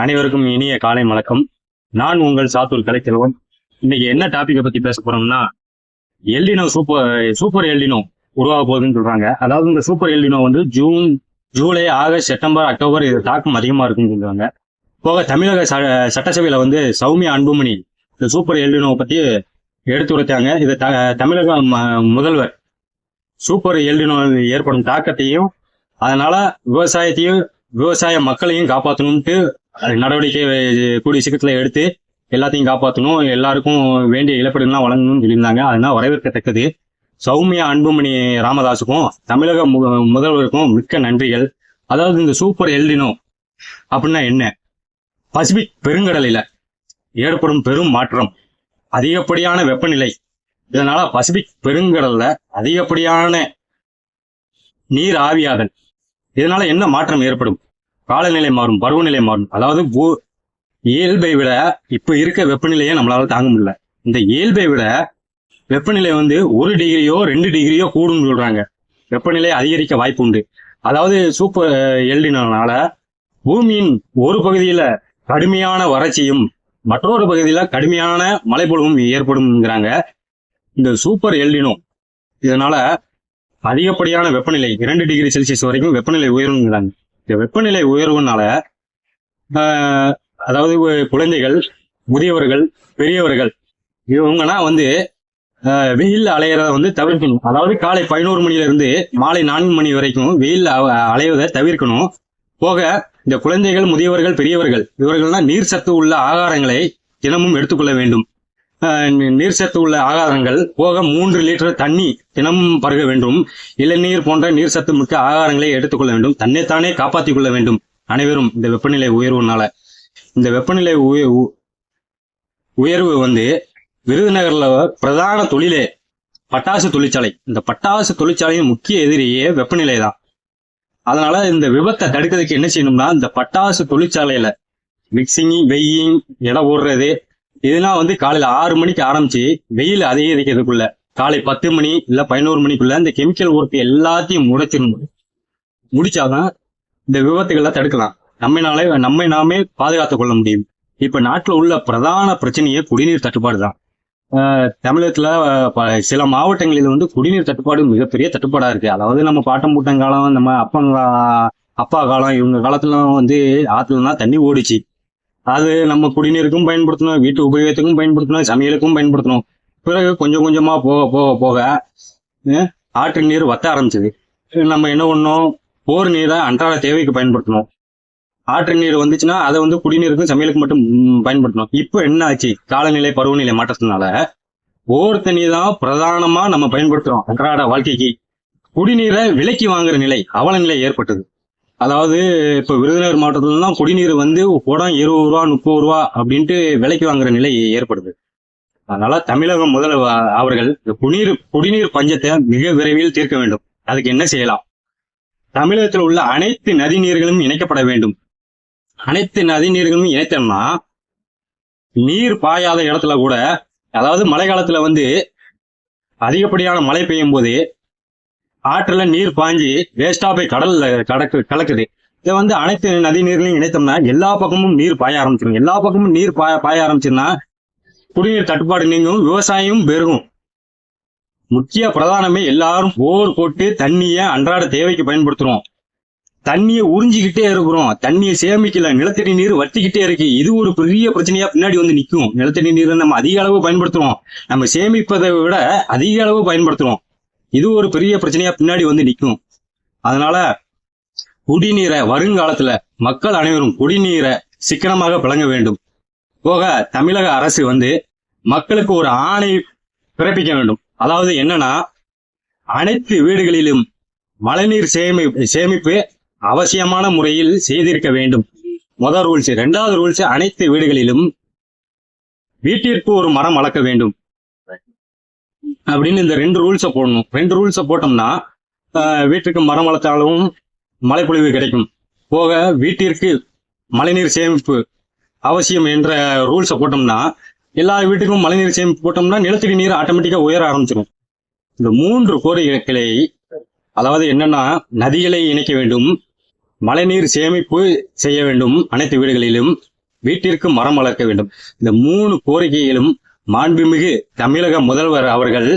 அனைவருக்கும் இனிய காலை வணக்கம். நான் உங்கள் சாத்தூர் கலைச்செல்வன். இன்னைக்கு என்ன டாபிக்கை பத்தி பேச போறோம்னா, எல்லினோ சூப்பர் எல்லினோ உருவாக போகுதுன்னு சொல்றாங்க. அதாவது இந்த சூப்பர் எல்லினோ வந்து June, July, August, September, October இது தாக்கம் அதிகமா இருக்குன்னு சொல்றாங்க. போக தமிழக சட்டசபையில வந்து சௌமியா அன்புமணி இந்த சூப்பர் எல்லினோ பத்தி எடுத்துரைத்தாங்க. இது தமிழக முதல்வர் சூப்பர் எல்லினோ ஏற்படும் தாக்கத்தையும் அதனால விவசாய மக்களையும் காப்பாற்றணும்ட்டு நடவடிக்கை கூடிய சீக்கிரத்துல எடுத்து எல்லாத்தையும் காப்பாற்றணும், எல்லாருக்கும் வேண்டிய இழப்பீடுலாம் வழங்கணும்னு சொல்லியிருந்தாங்க. அதனால வரவேற்கத்தக்கது. சௌமியா அன்புமணி ராமதாஸுக்கும் தமிழக முதல்வருக்கும் மிக்க நன்றிகள். அதாவது இந்த சூப்பர் எல்லினோ அப்படின்னா என்ன? பசிபிக் பெருங்கடலில ஏற்படும் பெரும் மாற்றம், அதிகப்படியான வெப்பநிலை. இதனால பசிபிக் பெருங்கடல்ல அதிகப்படியான நீர் ஆவியாதல். இதனால என்ன மாற்றம் ஏற்படும்? காலநிலை மாறும், பருவநிலை மாறும். அதாவது இயல்பை விட இப்ப இருக்க வெப்பநிலையை நம்மளால தாங்க முடியல. இந்த இயல்பை விட வெப்பநிலை வந்து 1 டிகிரியோ 2 டிகிரியோ கூடும்னு சொல்றாங்க. வெப்பநிலை அதிகரிக்க வாய்ப்பு உண்டு. அதாவது சூப்பர் எல்லினோனால பூமியின் ஒரு பகுதியில கடுமையான வறட்சியும் மற்றொரு பகுதியில கடுமையான மழைப்பொழிவும் ஏற்படும்ங்கிறாங்க. இந்த சூப்பர் எல்லினோ இதனால அதிகப்படியான வெப்பநிலை 2 டிகிரி செல்சியஸ் வரைக்கும் வெப்பநிலை உயருங்கிறாங்க. இந்த வெப்பநிலை உயர்வுனால அதாவது குழந்தைகள், முதியவர்கள், பெரியவர்கள் இவங்கன்னா வந்து வெயில் அலையிறத வந்து தவிர்க்கணும். அதாவது காலை 11 மணில இருந்து மாலை 4 மணி வரைக்கும் வெயில் அலைவதை தவிர்க்கணும். போக இந்த குழந்தைகள், முதியவர்கள், பெரியவர்கள் இவர்கள்லாம் நீர் சத்து உள்ள ஆகாரங்களை தினமும் எடுத்துக்கொள்ள வேண்டும். நீர் சத்து உள்ள ஆகாரங்கள் போக 3 லிட்டர் தண்ணி தினமும் பருக வேண்டும். இளநீர் போன்ற நீர் சத்து மிக்க ஆகாரங்களை எடுத்துக்கொள்ள வேண்டும். தன்னைத்தானே காப்பாற்றிக் கொள்ள வேண்டும் அனைவரும். இந்த வெப்பநிலை உயர்வுனால இந்த வெப்பநிலை உயர்வு வந்து விருதுநகர்ல பிரதான தொழிலே பட்டாசு தொழிற்சாலை. இந்த பட்டாசு தொழிற்சாலையின் முக்கிய எதிரியே வெப்பநிலை தான். அதனால இந்த விபத்தை தடுக்கிறதுக்கு என்ன செய்யணும்னா, இந்த பட்டாசு தொழிற்சாலையில மிக்சிங், வெய்யிங், எடை ஓடுறது இதெல்லாம் வந்து காலையில 6 மணிக்கு ஆரம்பிச்சு வெயில் அதிகரிக்கிறதுக்குள்ள காலை 10 மணி இல்ல 11 மணிக்குள்ள இந்த கெமிக்கல் ஒர்க் எல்லாத்தையும் முடிச்சாதான் இந்த விபத்துகளை தடுக்கலாம். நம்மை நாமே பாதுகாத்துக் கொள்ள முடியும். இப்ப நாட்டுல உள்ள பிரதான பிரச்சனையே குடிநீர் தட்டுப்பாடு தான். தமிழகத்துல சில மாவட்டங்களில் வந்து குடிநீர் தட்டுப்பாடு மிகப்பெரிய தட்டுப்பாடா இருக்கு. அதாவது நம்ம பாட்டம் பூட்டம் காலம், நம்ம அப்பா காலம், இவங்க காலத்துல வந்து ஆத்துலதான் தண்ணி ஓடிச்சு. அது நம்ம குடிநீருக்கும் பயன்படுத்தணும், வீட்டு உபயோகத்துக்கும் பயன்படுத்தணும், சமையலுக்கும் பயன்படுத்தணும். பிறகு கொஞ்சம் கொஞ்சமா போக ஆற்று நீர் வத்த ஆரம்பிச்சது. நம்ம என்ன பண்ணோம்? போர் நீரை அன்றாட தேவைக்கு பயன்படுத்தணும். ஆற்று நீர் வந்துச்சுன்னா அதை வந்து குடிநீருக்கும் சமையலுக்கும் மட்டும் பயன்படுத்தணும். இப்போ என்ன ஆச்சு? காலநிலை பருவநிலை மாற்றத்தினால போர் தண்ணி தான் பிரதானமா நம்ம பயன்படுத்துறோம் அன்றாட வாழ்க்கைக்கு. குடிநீரை விலைக்கு வாங்குற நிலை, அவல நிலை ஏற்பட்டது. அதாவது இப்ப விருதுநகர் மாவட்டத்துலாம் குடிநீர் வந்து குடம் 20 ரூபா 30 ரூபா அப்படின்ட்டு விலைக்கு வாங்குற நிலை ஏற்படுது. அதனால தமிழக முதல்வர் அவர்கள் குடிநீர் பஞ்சத்தை மிக விரைவில் தீர்க்க வேண்டும். அதுக்கு என்ன செய்யலாம்? தமிழகத்தில் உள்ள அனைத்து நதிநீர்களும் இணைக்கப்பட வேண்டும். அனைத்து நதிநீர்களும் இணைத்தோம்னா நீர் பாயாத இடத்துல கூட, அதாவது மழை காலத்துல வந்து அதிகப்படியான மழை பெய்யும் போது ஆற்றுல நீர் பாஞ்சி வேஸ்டா போய் கடல்ல கலக்குது. இதை வந்து அனைத்து நதி நீர்களையும் இணைத்தோம்னா எல்லா பக்கமும் நீர் பாய ஆரம்பிச்சிடும். எல்லா பக்கமும் நீர் பாய ஆரம்பிச்சுன்னா குடிநீர் தட்டுப்பாடு நீங்கும், விவசாயம் பெருகும். முக்கிய பிரதானமே எல்லாரும் போர் போட்டு தண்ணியை அன்றாட தேவைக்கு பயன்படுத்துறோம். தண்ணியை உறிஞ்சிக்கிட்டே இருக்கிறோம், தண்ணியை சேமிக்கல, நிலத்தடி நீர் வற்றிக்கிட்டே இருக்கு. இது ஒரு பெரிய பிரச்சனையா பின்னாடி வந்து நிற்கும். நிலத்தடி நீரை நம்ம அதிக அளவு பயன்படுத்துறோம், நம்ம சேமிப்பதை விட அதிக அளவு பயன்படுத்துறோம். இது ஒரு பெரிய பிரச்சனையா பின்னாடி வந்து நிற்கும். அதனால குடிநீரை வருங்காலத்துல மக்கள் அனைவரும் குடிநீரை சிக்கனமாக வழங்க வேண்டும். போக தமிழக அரசு வந்து மக்களுக்கு ஒரு ஆணை பிறப்பிக்க வேண்டும். அதாவது என்னன்னா, அனைத்து வீடுகளிலும் மழைநீர் சேமிப்பு அவசியமான முறையில் செய்திருக்க வேண்டும். முதல் ரூல்ஸ். 2வது ரூல்ஸ், அனைத்து வீடுகளிலும் வீட்டிற்கு ஒரு மரம் வளர்க்க வேண்டும் அப்படின்னு இந்த 2 ரூல்ஸை போடணும். 2 ரூல்ஸை போட்டோம்னா வீட்டுக்கு மரம் வளர்த்தாலும் மழைப்பொழிவு கிடைக்கும். போக வீட்டிற்கு மழைநீர் சேமிப்பு அவசியம் என்ற ரூல்ஸை போட்டோம்னா எல்லா வீட்டுக்கும் மழைநீர் சேமிப்பு போட்டோம்னா நிலத்தடி நீர் ஆட்டோமேட்டிக்கா உயர ஆரம்பிச்சிடும். இந்த 3 கோரிக்கைகளை, அதாவது என்னன்னா, நதிகளை இணைக்க வேண்டும், மழைநீர் சேமிப்பு செய்ய வேண்டும், அனைத்து வீடுகளிலும் வீட்டிற்கு மரம் வளர்க்க வேண்டும். இந்த 3 கோரிக்கைகளும் மாண்புமிகு தமிழக முதல்வர் அவர்கள்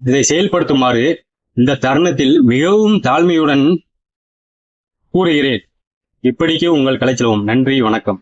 இதை செயல்படுத்துமாறு இந்த தருணத்தில் மிகவும் தாழ்மையுடன் கூறுகிறேன். இப்படிக்கு உங்கள் கலைச்செல்வம். நன்றி, வணக்கம்.